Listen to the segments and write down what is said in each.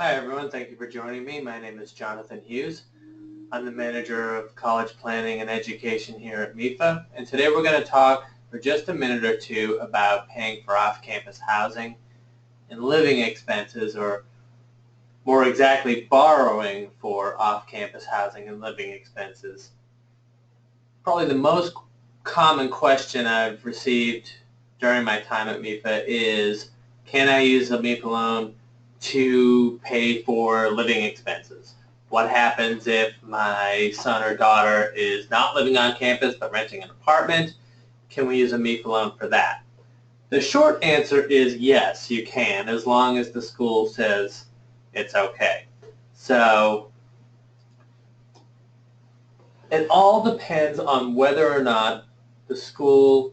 Hi everyone, thank you for joining me. My name is Jonathan Hughes. I'm the manager of college planning and education here at MEFA, and today we're going to talk for just a minute or two about paying for off-campus housing and living expenses, or more exactly borrowing for off-campus housing and living expenses. Probably the most common question I've received during my time at MEFA is, can I use a MEFA loan to pay for living expenses? What happens if my son or daughter is not living on campus but renting an apartment? Can we use a MEFA loan for that? The short answer is yes, you can, as long as the school says it's okay. So it all depends on whether or not the school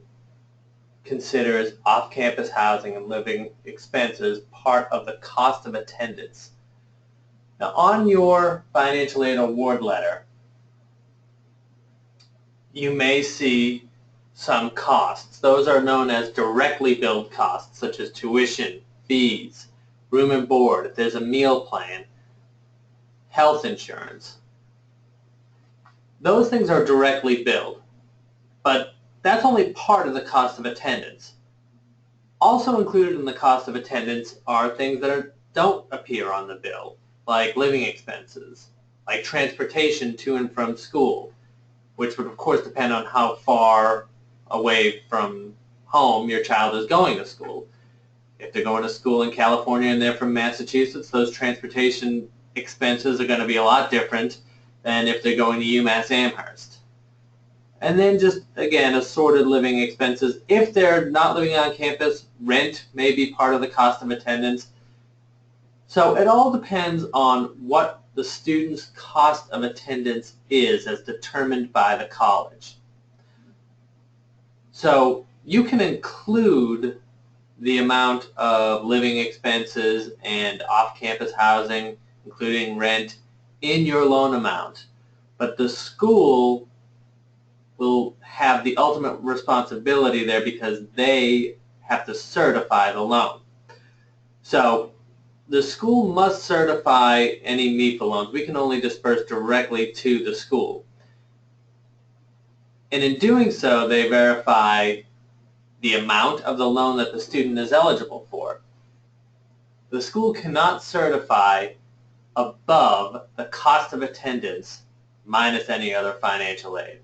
considers off-campus housing and living expenses part of the cost of attendance. Now, on your financial aid award letter, you may see some costs. Those are known as directly billed costs, such as tuition, fees, room and board, if there's a meal plan, health insurance. Those things are directly billed, but that's only part of the cost of attendance. Also included in the cost of attendance are things that don't appear on the bill, like living expenses, like transportation to and from school, which would of course depend on how far away from home your child is going to school. If they're going to school in California and they're from Massachusetts, those transportation expenses are going to be a lot different than if they're going to UMass Amherst. And then just, again, assorted living expenses. If they're not living on campus, rent may be part of the cost of attendance. So it all depends on what the student's cost of attendance is as determined by the college. So you can include the amount of living expenses and off-campus housing, including rent, in your loan amount. But the school will have the ultimate responsibility there because they have to certify the loan. So the school must certify any MEFA loans. We can only disperse directly to the school. And in doing so, they verify the amount of the loan that the student is eligible for. The school cannot certify above the cost of attendance minus any other financial aid.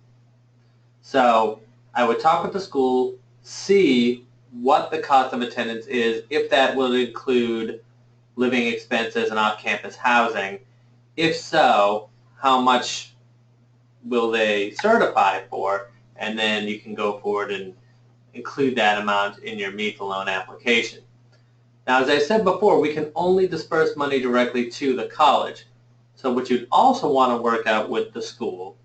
So I would talk with the school, see what the cost of attendance is, if that will include living expenses and off-campus housing. If so, how much will they certify for? And then you can go forward and include that amount in your MEFA loan application. Now, as I said before, we can only disperse money directly to the college. So what you'd also want to work out with the school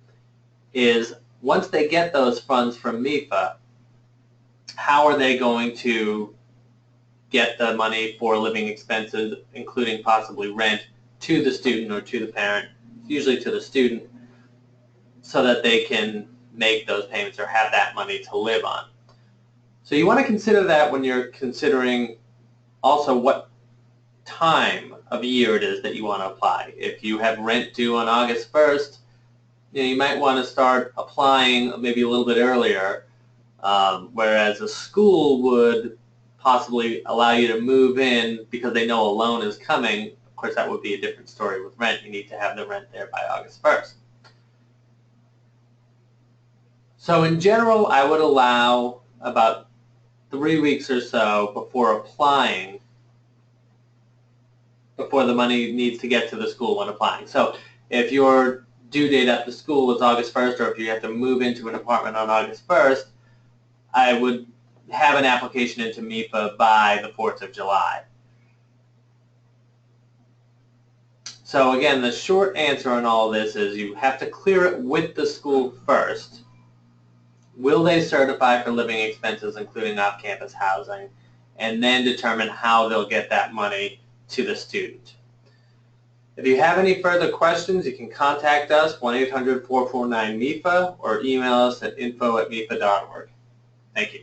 is, once they get those funds from MEFA, how are they going to get the money for living expenses, including possibly rent, to the student or to the parent, usually to the student, so that they can make those payments or have that money to live on. So you want to consider that when you're considering also what time of year it is that you want to apply. If you have rent due on August 1st, you might want to start applying maybe a little bit earlier, whereas a school would possibly allow you to move in because they know a loan is coming. Of course, that would be a different story with rent. You need to have the rent there by August 1st. So in general, I would allow about 3 weeks or so before applying, before the money needs to get to the school when applying. So if your due date at the school is August 1st, or if you have to move into an apartment on August 1st, I would have an application into MEFA by the 4th of July. So again, the short answer on all this is you have to clear it with the school first. Will they certify for living expenses, including off-campus housing, and then determine how they'll get that money to the student. If you have any further questions, you can contact us, 1-800-449-MEFA, or email us at info@mefa.org. Thank you.